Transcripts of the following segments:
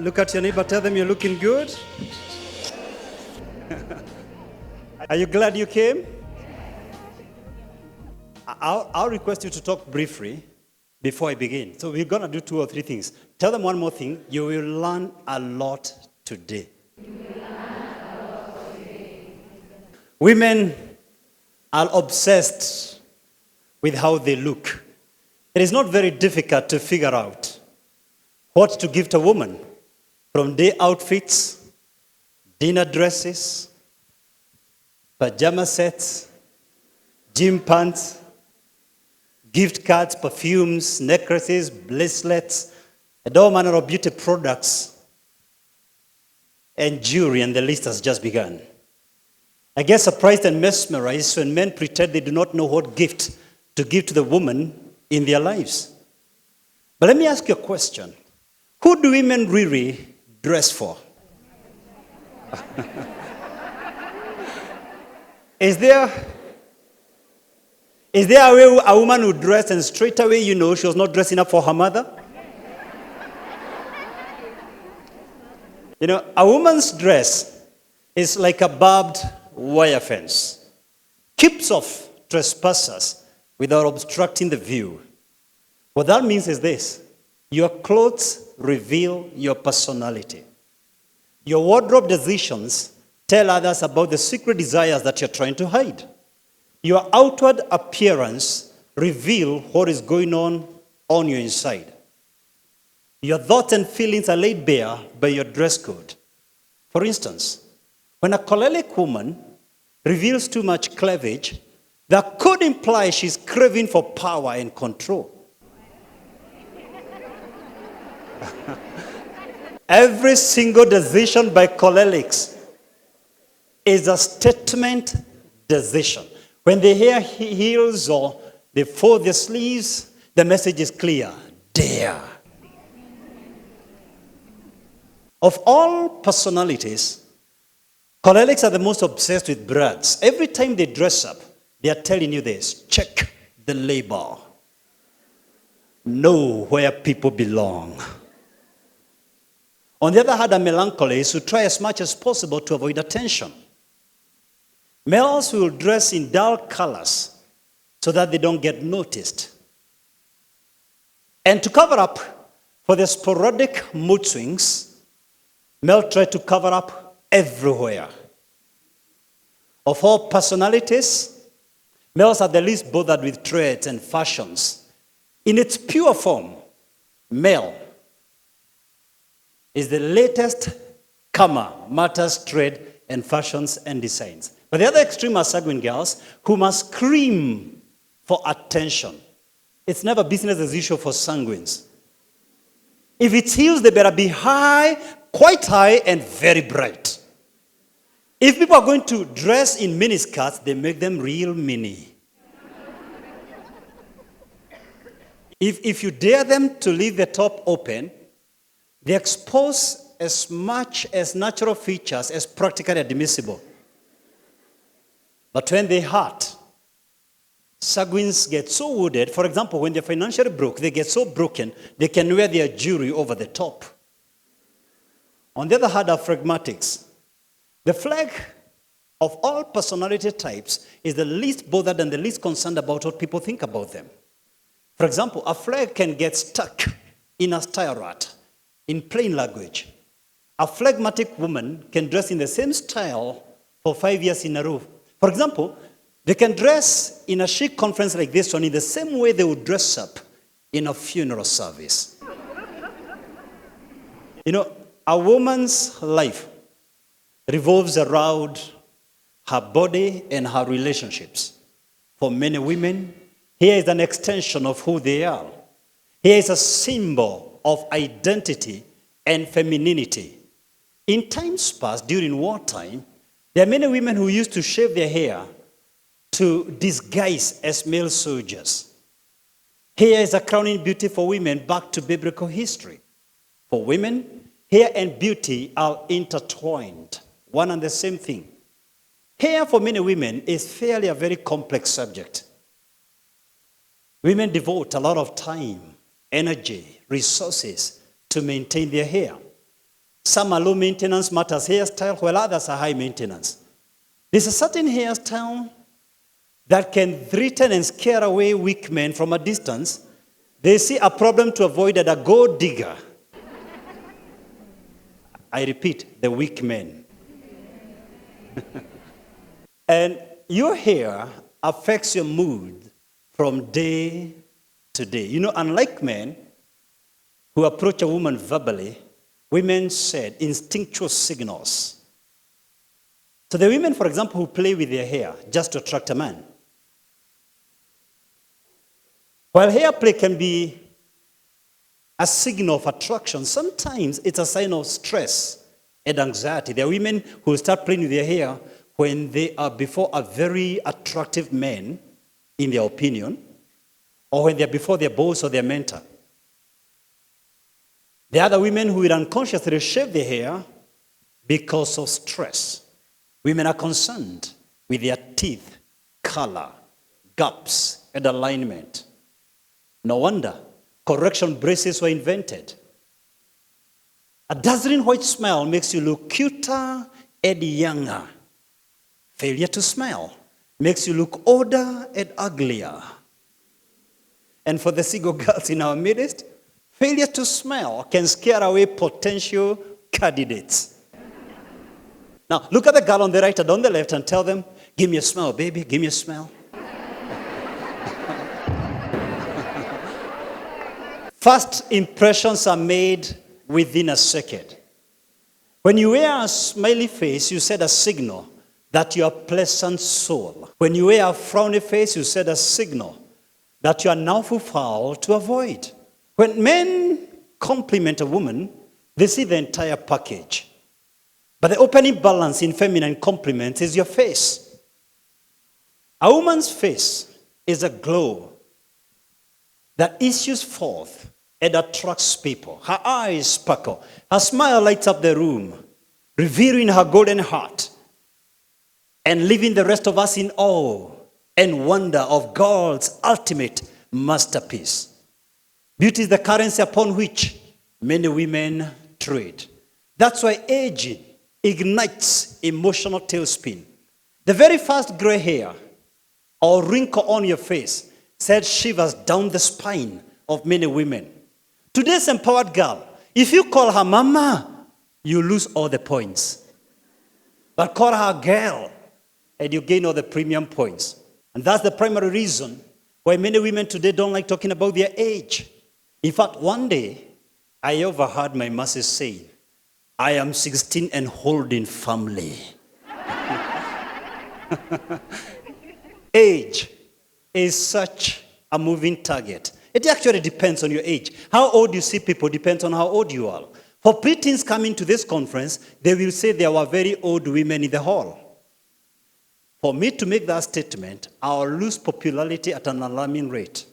Look at your neighbor, tell them you're looking good. Are you glad you came? I'll request you to talk briefly before I begin. So we're going to do 2 or 3 things. Tell them one more thing. You will learn a lot today. Women are obsessed with how they look. It is not very difficult to figure out what to give to a woman, from day outfits, dinner dresses, pajama sets, gym pants, gift cards, perfumes, necklaces, bracelets, and all manner of beauty products, and jewelry, and the list has just begun. I get surprised and mesmerized when men pretend they do not know what gift to give to the woman in their lives. But let me ask you a question. Who do women really dress for? Is there a woman who dressed and straight away you know she was not dressing up for her mother? You know, a woman's dress is like a barbed wire fence. Keeps off trespassers without obstructing the view. What that means is this: your clothes reveal your personality. Your wardrobe decisions tell others about the secret desires that you're trying to hide. Your outward appearance reveals what is going on your inside. Your thoughts and feelings are laid bare by your dress code. For instance, when a choleric woman reveals too much cleavage, that could imply she's craving for power and control. Every single decision by cholerics is a statement decision. When they hear heels or they fold their sleeves, the message is clear: dare. Of all personalities, cholerics are the most obsessed with brands. Every time they dress up, they are telling you this: check the label. Know where people belong. On the other hand, are melancholists who try as much as possible to avoid attention. Males will dress in dull colors so that they don't get noticed. And to cover up for the sporadic mood swings, males try to cover up everywhere. Of all personalities, males are the least bothered with trends and fashions. In its pure form, male is the latest comer, matters, trade, and fashions and designs. But the other extreme are sanguine girls who must scream for attention. It's never business as usual for sanguines. If it's heels, they better be high, quite high, and very bright. If people are going to dress in miniskirts, they make them real mini. If you dare them to leave the top open, they expose as much as natural features as practically admissible. But when they hurt, sanguines get so wounded. For example, when they're financially broke, they get so broken, they can wear their jewelry over the top. On the other hand are phlegmatics. The phleg of all personality types is the least bothered and the least concerned about what people think about them. For example, a phleg can get stuck in a style rut. In plain language, a phlegmatic woman can dress in the same style for 5 years in a row. For example, they can dress in a chic conference like this one in the same way they would dress up in a funeral service. You know, a woman's life revolves around her body and her relationships. For many women, hair is an extension of who they are. Hair is a symbol of identity and femininity. In times past, during wartime, there are many women who used to shave their hair to disguise as male soldiers. Hair is a crowning beauty for women back to biblical history. For women, hair and beauty are intertwined, one and the same thing. Hair for many women is fairly a very complex subject. Women devote a lot of time, energy, resources to maintain their hair. Some are low maintenance matters hairstyle, while others are high maintenance. There's a certain hairstyle that can threaten and scare away weak men from a distance. They see a problem to avoid and a gold digger. I repeat, the weak men. And your hair affects your mood from day to day. You know, unlike men who approach a woman verbally, women said instinctual signals. So the women, for example, who play with their hair just to attract a man. While hair play can be a signal of attraction, sometimes it's a sign of stress and anxiety. There are women who start playing with their hair when they are before a very attractive man, in their opinion, or when they're before their boss or their mentor. There are other women who will unconsciously shave their hair because of stress. Women are concerned with their teeth, color, gaps, and alignment. No wonder correction braces were invented. A dazzling white smile makes you look cuter and younger. Failure to smile makes you look older and uglier. And for the single girls in our midst, failure to smile can scare away potential candidates. Now, look at the girl on the right and on the left and tell them, give me a smile, baby, give me a smile. First impressions are made within a second. When you wear a smiley face, you set a signal that you are a pleasant soul. When you wear a frowny face, you set a signal that you are now foul to avoid. When men compliment a woman, they see the entire package. But the opening balance in feminine compliments is your face. A woman's face is a glow that issues forth and attracts people. Her eyes sparkle. Her smile lights up the room, revealing her golden heart and leaving the rest of us in awe and wonder of God's ultimate masterpiece. Beauty is the currency upon which many women trade. That's why aging ignites emotional tailspin. The very first gray hair or wrinkle on your face sends shivers down the spine of many women. Today's empowered girl, if you call her mama, you lose all the points. But call her girl, and you gain all the premium points. And that's the primary reason why many women today don't like talking about their age. In fact, one day, I overheard my masses say, I am 16 and holding firmly. Age is such a moving target. It actually depends on your age. How old you see people depends on how old you are. For preteens coming to this conference, they will say there were very old women in the hall. For me to make that statement, I'll lose popularity at an alarming rate.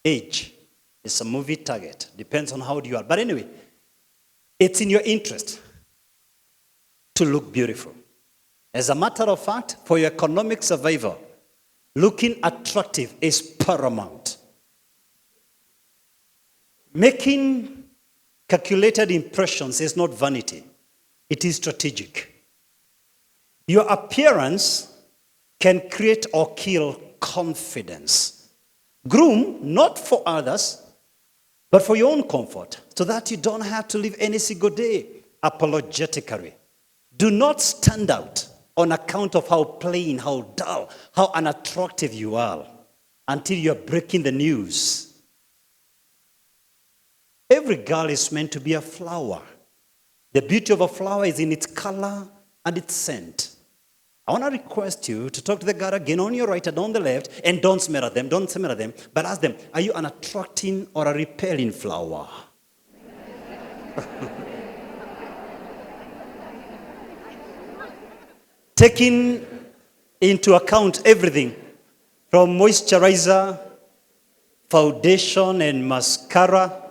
Age is a moving target. Depends on how old you are. But anyway, it's in your interest to look beautiful. As a matter of fact, for your economic survival, looking attractive is paramount. Making calculated impressions is not vanity. It is strategic. Your appearance can create or kill confidence. Groom, not for others, but for your own comfort, so that you don't have to live any single day apologetically. Do not stand out on account of how plain, how dull, how unattractive you are until you're breaking the news. Every girl is meant to be a flower. The beauty of a flower is in its color and its scent. I want to request you to talk to the girl again on your right and on the left, and don't smell at them, but ask them, are you an attracting or a repelling flower? Taking into account everything from moisturizer, foundation and mascara,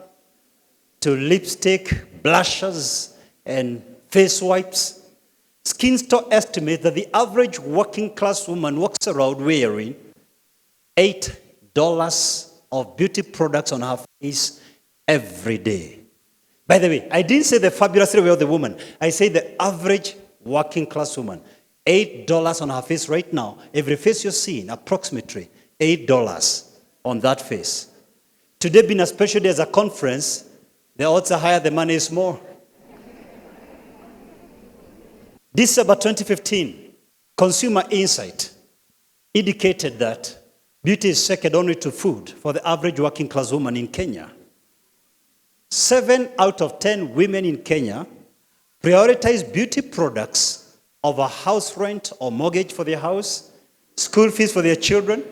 to lipstick, blushes, and face wipes, Skin Store estimates that the average working class woman walks around wearing $8 of beauty products on her face every day. By the way, I didn't say the fabulously wealthy woman. I say the average working class woman. $8 on her face right now. Every face you're seeing, approximately $8 on that face. Today being a special day as a conference, the odds are higher, the money is more. December 2015, Consumer Insight indicated that beauty is second only to food for the average working class woman in Kenya. 7 out of 10 women in Kenya prioritize beauty products over house rent or mortgage for their house, school fees for their children,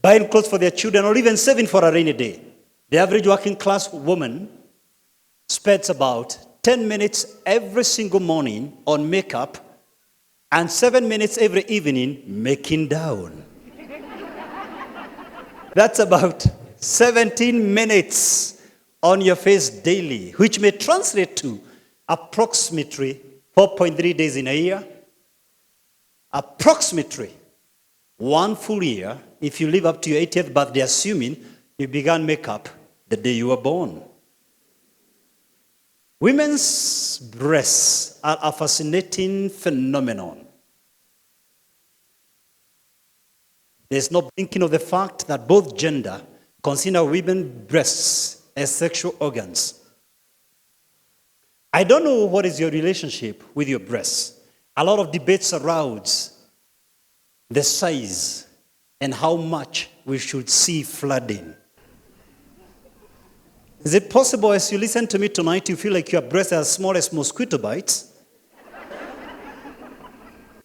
buying clothes for their children, or even saving for a rainy day. The average working class woman spends about 10 minutes every single morning on makeup and 7 minutes every evening making down. That's about 17 minutes on your face daily, which may translate to approximately 4.3 days in a year, approximately 1 full year if you live up to your 80th birthday, assuming you began makeup the day you were born. Women's breasts are a fascinating phenomenon. There's no thinking of the fact that both gender consider women's breasts as sexual organs. I don't know what is your relationship with your breasts. A lot of debate surrounds the size and how much we should see flooding. Is it possible as you listen to me tonight, you feel like your breasts are as small as mosquito bites?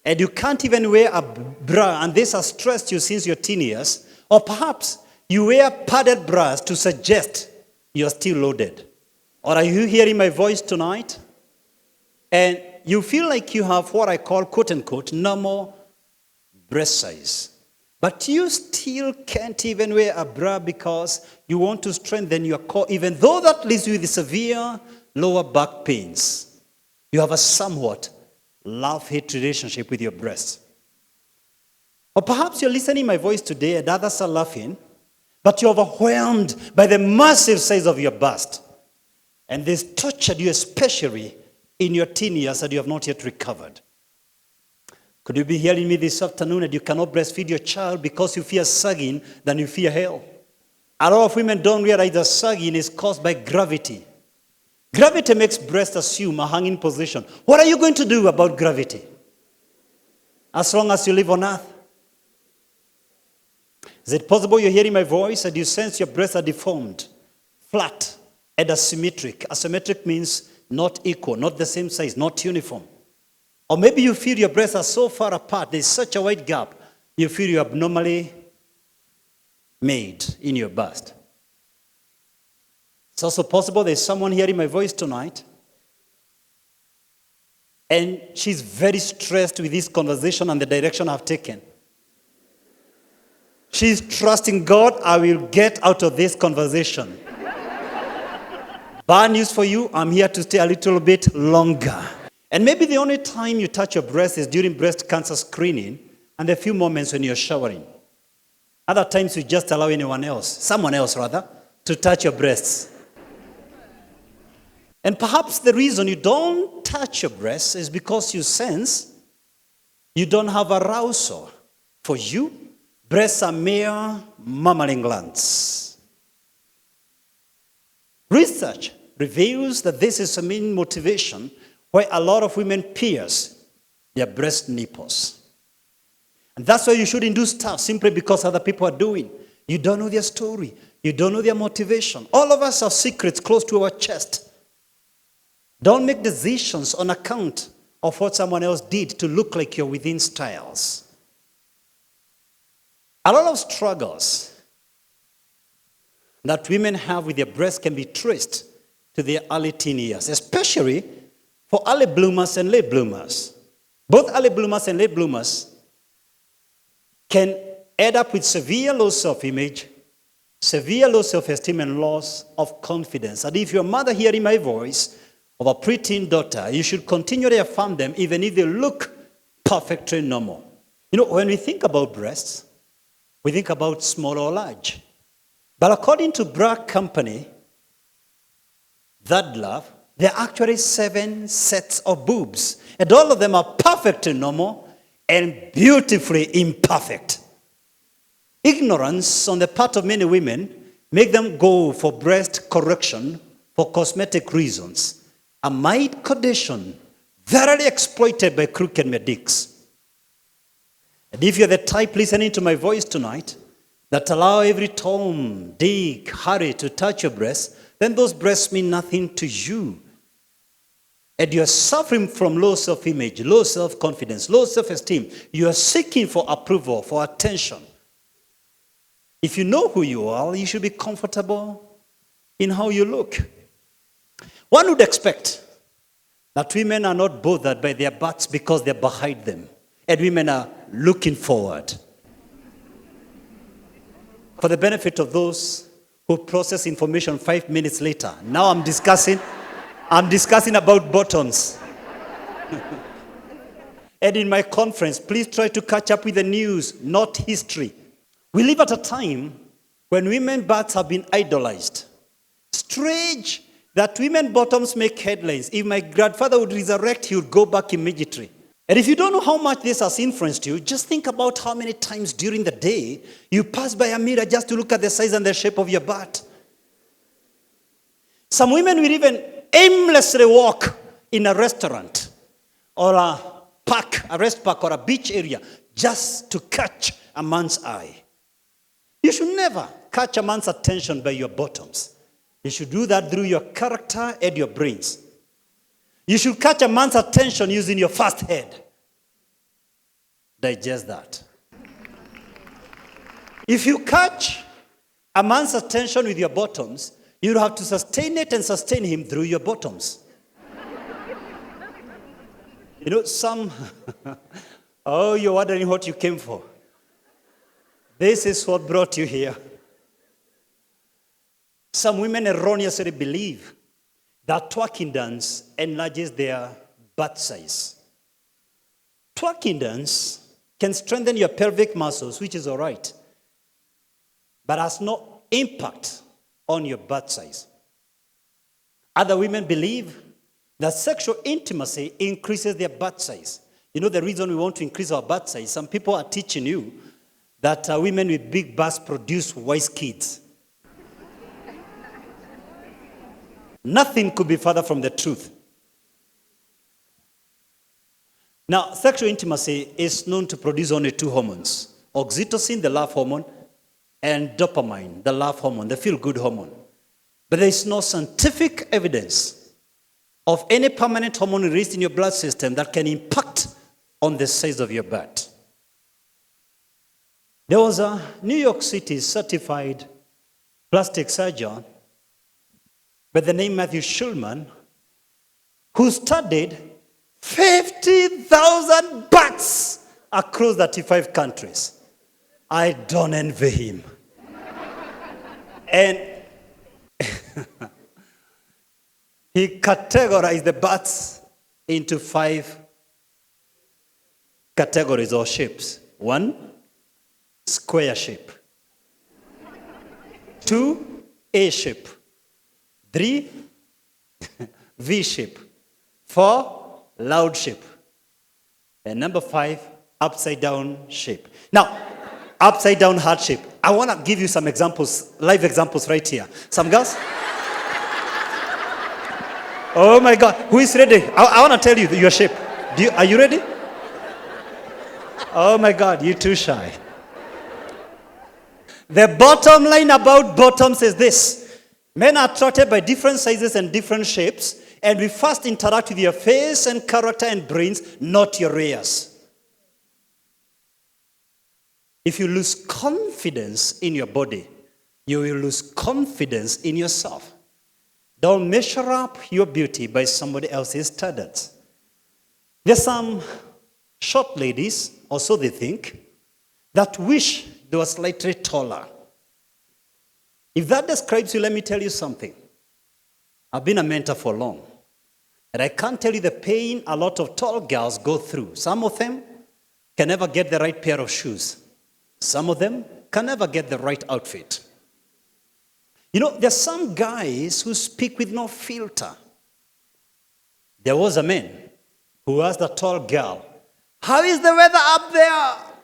And you can't even wear a bra, and this has stressed you since your teen years. Or perhaps you wear padded bras to suggest you're still loaded. Or are you hearing my voice tonight? And you feel like you have what I call, quote unquote, normal breast size. But you still can't even wear a bra because you want to strengthen your core, even though that leaves you with severe lower back pains. You have a somewhat love-hate relationship with your breasts. Or perhaps you're listening to my voice today and others are laughing, but you're overwhelmed by the massive size of your bust. And this tortured you, especially in your teen years, and you have not yet recovered. Could you be hearing me this afternoon and you cannot breastfeed your child because you fear sagging than you fear hell? A lot of women don't realize that sagging is caused by gravity. Gravity makes breast assume a hanging position. What are you going to do about gravity? As long as you live on earth. Is it possible you're hearing my voice and you sense your breasts are deformed, flat, and asymmetric? Asymmetric means not equal, not the same size, not uniform. Or maybe you feel your breasts are so far apart, there's such a wide gap, you feel you're abnormally made in your bust. It's also possible there's someone hearing my voice tonight, and she's very stressed with this conversation and the direction I've taken. She's trusting God, I will get out of this conversation. Bad news for you, I'm here to stay a little bit longer. And maybe the only time you touch your breast is during breast cancer screening and the few moments when you're showering. Other times you just allow someone else, to touch your breasts. And perhaps the reason you don't touch your breasts is because you sense you don't have arousal. For you, breasts are mere mammalian glands. Research reveals that this is a main motivation why a lot of women pierce their breast nipples. And that's why you shouldn't do stuff simply because other people are doing. You don't know their story. You don't know their motivation. All of us have secrets close to our chest. Don't make decisions on account of what someone else did to look like you're within styles. A lot of struggles that women have with their breasts can be traced to their early teen years, especially for early bloomers and late bloomers. Both early bloomers and late bloomers can end up with severe low self-image, severe low self-esteem, and loss of confidence. And if you're a mother hearing my voice of a preteen daughter, you should continually affirm them even if they look perfectly normal. You know, when we think about breasts, we think about small or large. But according to Bra Company, that love, there are actually 7 sets of boobs. And all of them are perfectly normal and beautifully imperfect. Ignorance on the part of many women make them go for breast correction for cosmetic reasons. A mild condition thoroughly exploited by crooked medics. And if you're the type listening to my voice tonight that allow every Tom, Dick, Harry to touch your breasts, then those breasts mean nothing to you. And you're suffering from low self-image, low self-confidence, low self-esteem. You are seeking for approval, for attention. If you know who you are, you should be comfortable in how you look. One would expect that women are not bothered by their butts because they're behind them. And women are looking forward. For the benefit of those who process information 5 minutes later, now I'm discussing about bottoms. And in my conference, please try to catch up with the news, not history. We live at a time when women's butts have been idolized. Strange that women bottoms make headlines. If my grandfather would resurrect, he would go back immediately. And if you don't know how much this has influenced you, just think about how many times during the day you pass by a mirror just to look at the size and the shape of your butt. Some women will even aimlessly walk in a restaurant or a rest park or a beach area just to catch a man's eye. You should never catch a man's attention by your bottoms. You should do that through your character and your brains. You should catch a man's attention using your first head. Digest that. If you catch a man's attention with your bottoms, you have to sustain it and sustain him through your bottoms. You know, you're wondering what you came for. This is what brought you here. Some women erroneously believe that twerking dance enlarges their butt size. Twerking dance can strengthen your pelvic muscles, which is all right, but has no impact on your butt size. Other women believe that sexual intimacy increases their butt size. You know the reason we want to increase our butt size? Some people are teaching you that women with big butts produce wise kids. Nothing could be further from the truth. Now, sexual intimacy is known to produce only 2 hormones. Oxytocin, the love hormone, and dopamine, the love hormone, the feel-good hormone. But there is no scientific evidence of any permanent hormone released in your blood system that can impact on the size of your butt. There was a New York City certified plastic surgeon by the name Matthew Schulman, who studied 50,000 butts across 35 countries. I don't envy him. And he categorized the butts into 5 categories or shapes. 1, square shape. 2, A shape. 3, V shape. 4, loud shape. And number 5, upside down shape. Now, upside down heart shape. I want to give you some examples, live examples right here. Some girls? Oh my God, who is ready? I want to tell you your shape. Are you ready? Oh my God, you're too shy. The bottom line about bottoms is this. Men are attracted by different sizes and different shapes, and we first interact with your face and character and brains, not your rears. If you lose confidence in your body, you will lose confidence in yourself. Don't measure up your beauty by somebody else's standards. There's some short ladies, or so they think, that wish they were slightly taller. If that describes you, let me tell you something. I've been a mentor for long, and I can't tell you the pain a lot of tall girls go through. Some of them can never get the right pair of shoes. Some of them can never get the right outfit. You know, there's some guys who speak with no filter. There was a man who asked a tall girl, "How is the weather up there?"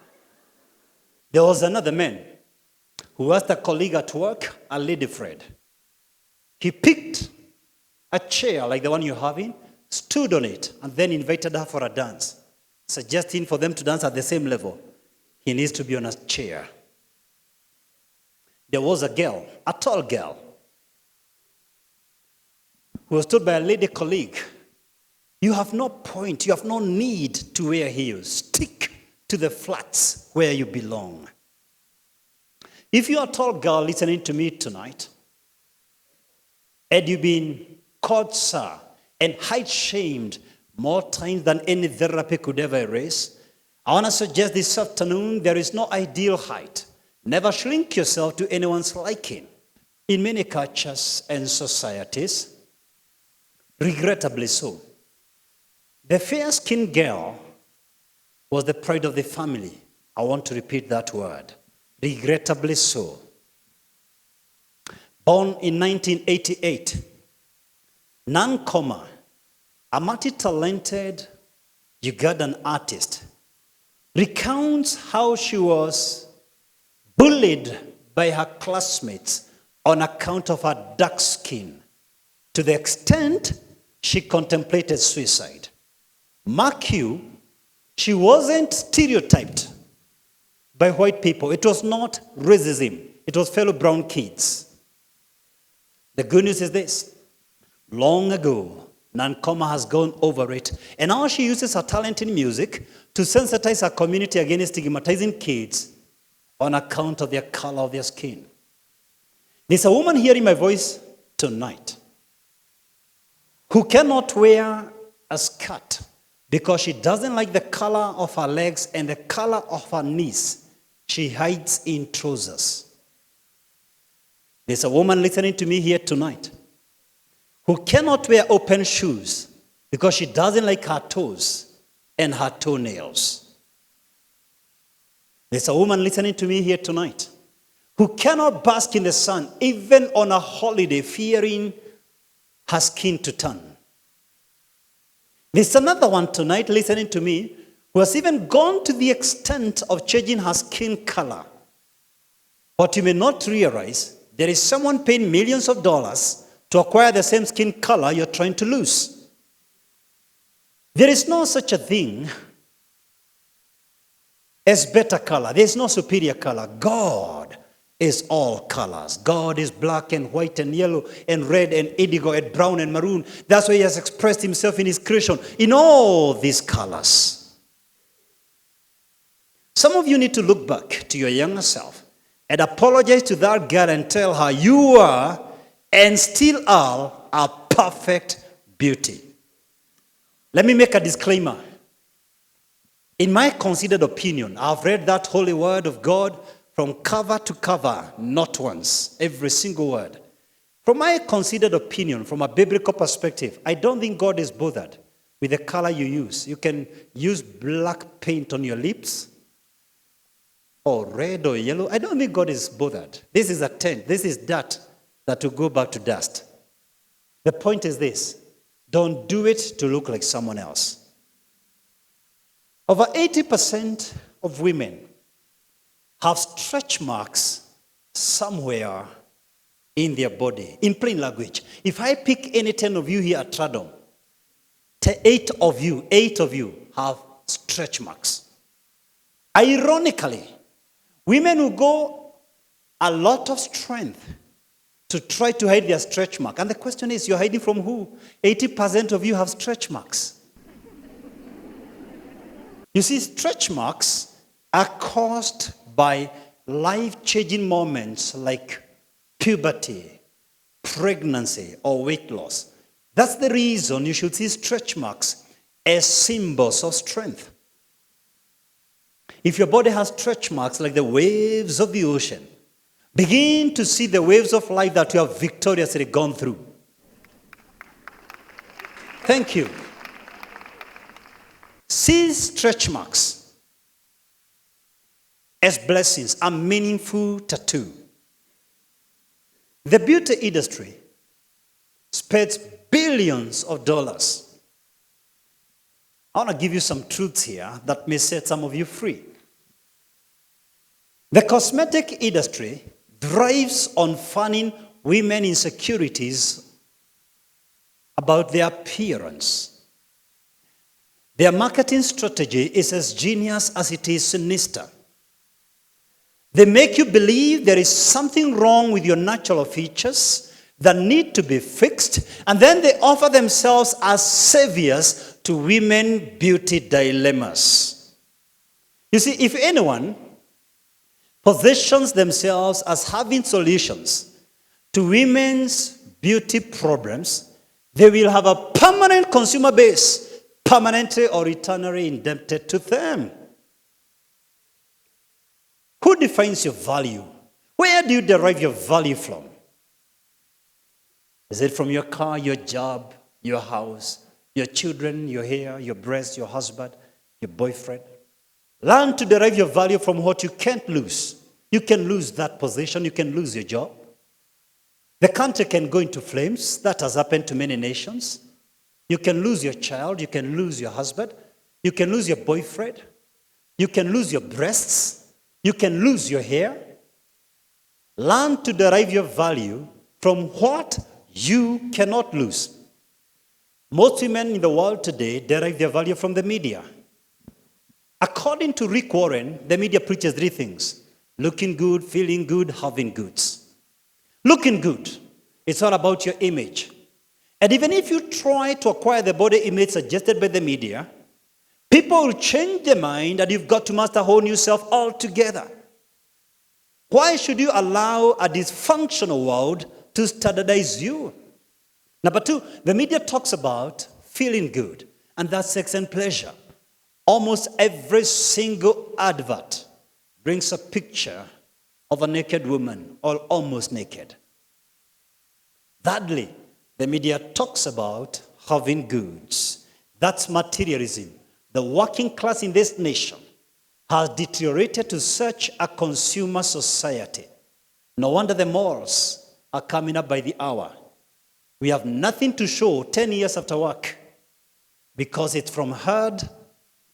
There was another man who asked a colleague at work, a lady friend. He picked a chair like the one you're having, stood on it, and then invited her for a dance, suggesting for them to dance at the same level. He needs to be on a chair. There was a girl, a tall girl, who was told by a lady colleague, "You have no point, you have no need to wear heels. Stick to the flats where you belong." If you're a tall girl listening to me tonight, and you've been called sir and height-shamed more times than any therapy could ever erase, I want to suggest this afternoon there is no ideal height. Never shrink yourself to anyone's liking. In many cultures and societies, regrettably so, the fair-skinned girl was the pride of the family. I want to repeat that word. Regrettably so. Born in 1988, Nankoma, a multi-talented Ugandan artist, recounts how she was bullied by her classmates on account of her dark skin, to the extent she contemplated suicide. Mark you, she wasn't stereotyped by white people. It was not racism. It was fellow brown kids. The good news is this. Long ago, Nankoma has gone over it, and now she uses her talent in music to sensitize her community against stigmatizing kids on account of their color of their skin. There's a woman hearing my voice tonight who cannot wear a skirt because she doesn't like the color of her legs and the color of her knees. She hides in trousers. There's a woman listening to me here tonight who cannot wear open shoes because she doesn't like her toes and her toenails. There's a woman listening to me here tonight who cannot bask in the sun even on a holiday, fearing her skin to turn. There's another one tonight listening to me who has even gone to the extent of changing her skin color. But you may not realize there is someone paying millions of dollars to acquire the same skin color you're trying to lose. There is no such a thing as better color. There is no superior color. God is all colors. God is black and white and yellow and red and indigo and brown and maroon. That's why he has expressed himself in his creation in all these colors. Some of you need to look back to your younger self and apologize to that girl and tell her you are and still are a perfect beauty. Let me make a disclaimer. In my considered opinion, I've read that holy word of God from cover to cover, not once, every single word. From my considered opinion, from a biblical perspective, I don't think God is bothered with the color you use. You can use black paint on your lips, or red or yellow. I don't think God is bothered. This is a tent. This is dirt that will go back to dust. The point is this. Don't do it to look like someone else. Over 80% of women have stretch marks somewhere in their body. In plain language, if I pick any 10 of you here at Tradom, 8 of you have stretch marks. Ironically, women who go a lot of strength to try to hide their stretch mark. And the question is, you're hiding from who? 80% of you have stretch marks. You see, stretch marks are caused by life-changing moments like puberty, pregnancy, or weight loss. That's the reason you should see stretch marks as symbols of strength. If your body has stretch marks like the waves of the ocean, begin to see the waves of life that you have victoriously gone through. Thank you. See stretch marks as blessings, a meaningful tattoo. The beauty industry spends billions of dollars. I want to give you some truths here that may set some of you free. The cosmetic industry thrives on funding women insecurities about their appearance. Their marketing strategy is as genius as it is sinister. They make you believe there is something wrong with your natural features that need to be fixed, and then they offer themselves as saviors to women beauty dilemmas. You see, if anyone positions themselves as having solutions to women's beauty problems, they will have a permanent consumer base, permanently or eternally indebted to them. Who defines your value? Where do you derive your value from? Is it from your car, your job, your house, your children, your hair, your breast, your husband, your boyfriend? Learn to derive your value from what you can't lose. You can lose that position. You can lose your job. The country can go into flames. That has happened to many nations. You can lose your child. You can lose your husband. You can lose your boyfriend. You can lose your breasts. You can lose your hair. Learn to derive your value from what you cannot lose. Most women in the world today derive their value from the media. According to Rick Warren, the media preaches three things: looking good, feeling good, having goods. Looking good, it's all about your image. And even if you try to acquire the body image suggested by the media, people will change their mind and you've got to master a whole new self altogether. Why should you allow a dysfunctional world to standardize you? Number two, the media talks about feeling good, and that's sex and pleasure. Almost every single advert brings a picture of a naked woman, or almost naked. Thirdly, the media talks about having goods. That's materialism. The working class in this nation has deteriorated to such a consumer society. No wonder the malls are coming up by the hour. We have nothing to show 10 years after work because it's from herd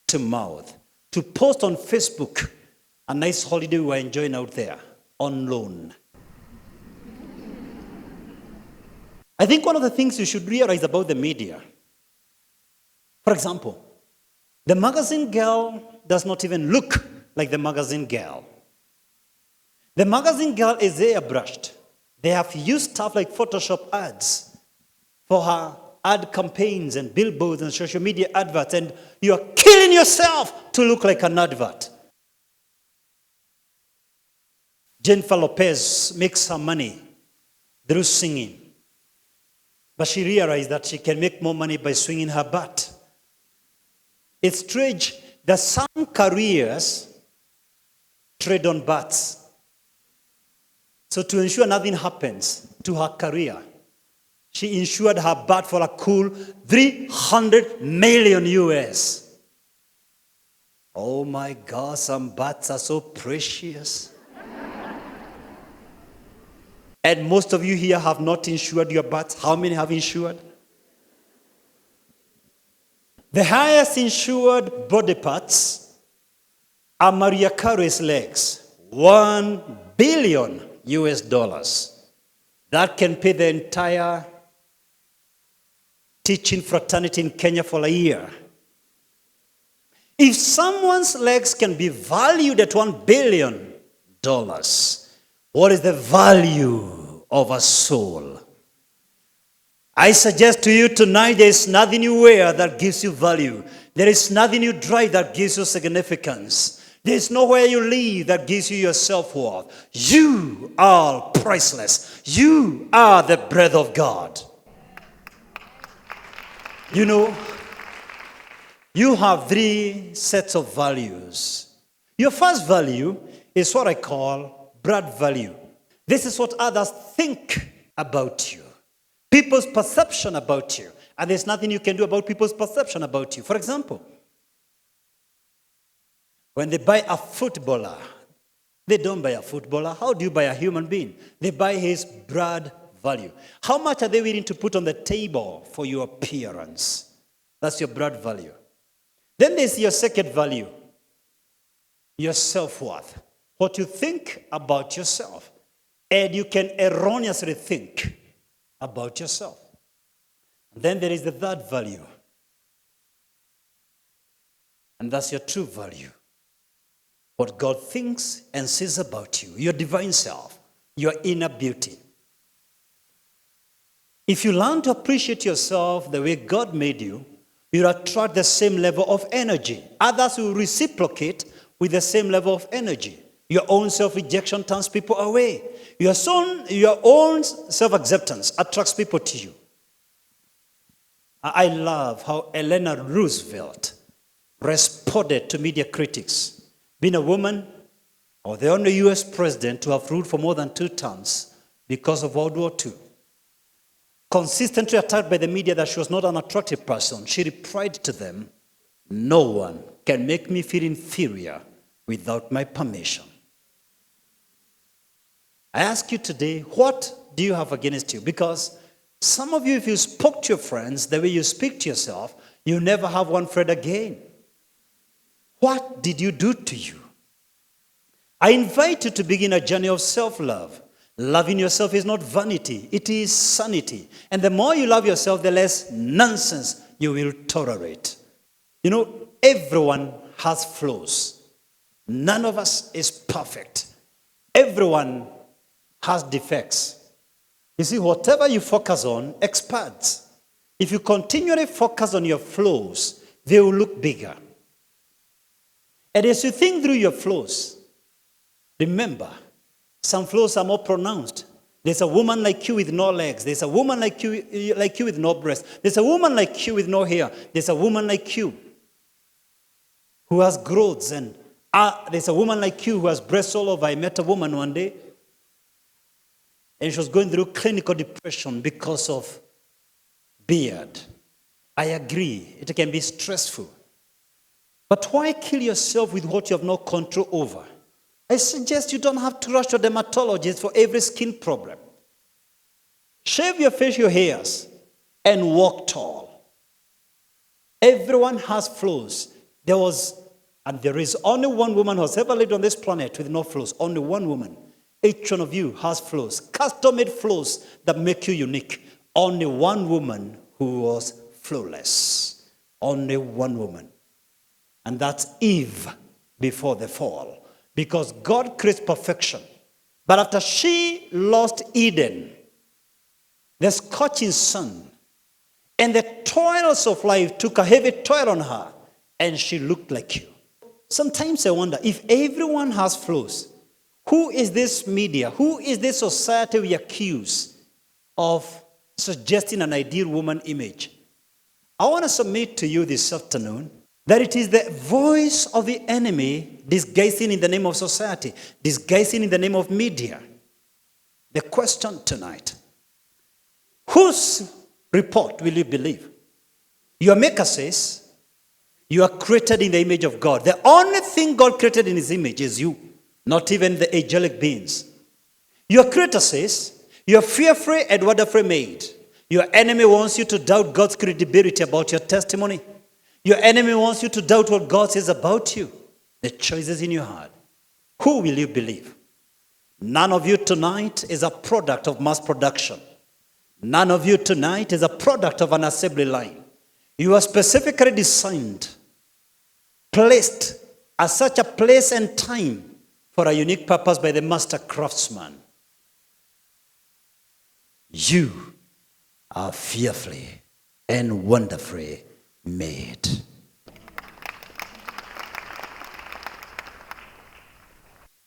to mouth. To post on Facebook a nice holiday we were enjoying out there on loan. I think one of the things you should realize about the media, for example, the magazine girl does not even look like the magazine girl. The magazine girl is airbrushed. They have used stuff like Photoshop ads for her ad campaigns and billboards and social media adverts, and you are killing yourself to look like an advert. Jennifer Lopez makes her money through singing. But she realized that she can make more money by swinging her butt. It's strange that some careers trade on butts. So to ensure nothing happens to her career, she insured her butt for a cool 300 million US. Oh my God, some butts are so precious. And most of you here have not insured your butts. How many have insured? The highest insured body parts are Maria Carey's legs. 1 billion US dollars. That can pay the entire teaching fraternity in Kenya for a year. If someone's legs can be valued at $1 billion, what is the value of a soul? I suggest to you tonight, there is nothing you wear that gives you value. There is nothing you drive that gives you significance. There is nowhere you live that gives you your self-worth. You are priceless. You are the breath of God. You know, you have 3 sets of values. Your first value is what I call broad value. This is what others think about you. People's perception about you. And there's nothing you can do about people's perception about you. For example, when they buy a footballer, They don't buy a footballer. How do you buy a human being? They buy his blood value. How much are they willing to put on the table for your appearance? That's your blood value. Then there's your second value, your self-worth. What you think about yourself. And you can erroneously think about yourself. And then there is the third value. And that's your true value. What God thinks and says about you, your divine self, your inner beauty. If you learn to appreciate yourself the way God made you, you'll attract the same level of energy. Others will reciprocate with the same level of energy. Your own self-rejection turns people away. Your own self-acceptance attracts people to you. I love how Eleanor Roosevelt responded to media critics. Being a woman, or the only U.S. president to have ruled for more than 2 terms because of World War II. Consistently attacked by the media that she was not an attractive person, she replied to them, "No one can make me feel inferior without my permission." I ask you today, what do you have against you? Because some of you, if you spoke to your friends the way you speak to yourself, you never have one friend again. What did you do to you? I invite you to begin a journey of self-love. Loving yourself is not vanity, it is sanity. And the more you love yourself, the less nonsense you will tolerate. You know, everyone has flaws. None of us is perfect. Everyone has defects. You see, whatever you focus on expands. If you continually focus on your flaws, they will look bigger. And as you think through your flaws, remember, some flaws are more pronounced. There's a woman like you with no legs. There's a woman like you with no breasts. There's a woman like you with no hair. There's a woman like you who has growths. And there's a woman like you who has breasts all over. I met a woman one day, and she was going through clinical depression because of beard. I agree, it can be stressful. But why kill yourself with what you have no control over? I suggest you don't have to rush to a dermatologist for every skin problem. Shave your facial hairs and walk tall. Everyone has flaws. There is only one woman who has ever lived on this planet with no flaws. Only one woman. Each one of you has flaws. Custom-made flaws that make you unique. Only one woman who was flawless. Only one woman. And that's Eve before the fall. Because God creates perfection. But after she lost Eden, the scorching sun and the toils of life took a heavy toll on her, and she looked like you. Sometimes I wonder, if everyone has flaws, who is this media, who is this society we accuse of suggesting an ideal woman image? I want to submit to you this afternoon that it is the voice of the enemy disguising in the name of society, disguising in the name of media. The question tonight, whose report will you believe? Your maker says you are created in the image of God. The only thing God created in his image is you, not even the angelic beings. Your creator says you are fearfully and wonderfully made. Your enemy wants you to doubt God's credibility about your testimony. Your enemy wants you to doubt what God says about you. The choice is in your heart. Who will you believe? None of you tonight is a product of mass production. None of you tonight is a product of an assembly line. You are specifically designed, placed at such a place and time for a unique purpose by the master craftsman. You are fearfully and wonderfully made.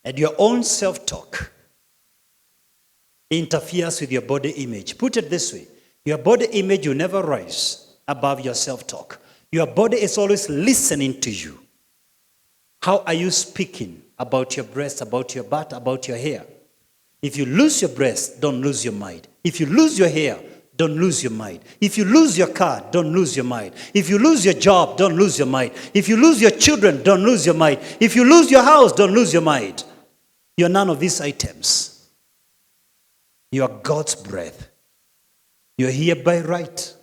And your own self-talk interferes with your body image. Put it this way, your body image will never rise above your self-talk. Your body is always listening to you. How are you speaking about your breast, about your butt, about your hair? If you lose your breast, don't lose your mind. If you lose your hair, don't lose your mind. If you lose your car, don't lose your mind. If you lose your job, don't lose your mind. If you lose your children, don't lose your mind. If you lose your house, don't lose your mind. You're none of these items. You are God's breath. You're here by right,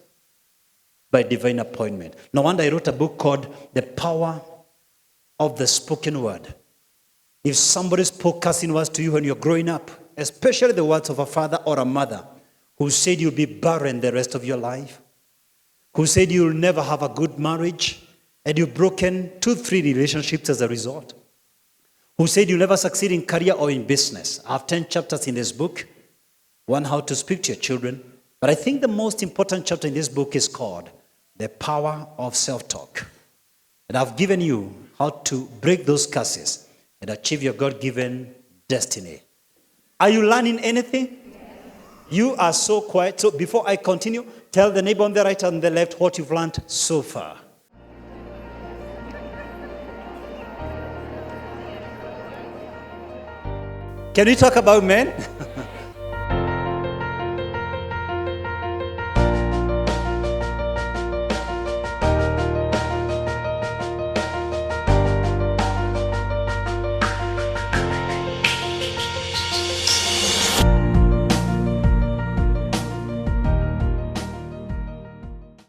by divine appointment. No wonder I wrote a book called The Power of the Spoken Word. If somebody spoke cursing words to you when you're growing up, especially the words of a father or a mother who said you'll be barren the rest of your life, who said you'll never have a good marriage, and you've broken 2-3 relationships as a result, who said you'll never succeed in career or in business. I have 10 chapters in this book. One, how to speak to your children. But I think the most important chapter in this book is called The Power of Self-Talk. And I've given you how to break those curses and achieve your God-given destiny. Are you learning anything? You are so quiet. So before I continue, tell the neighbor on the right and the left what you've learned so far. Can we talk about men?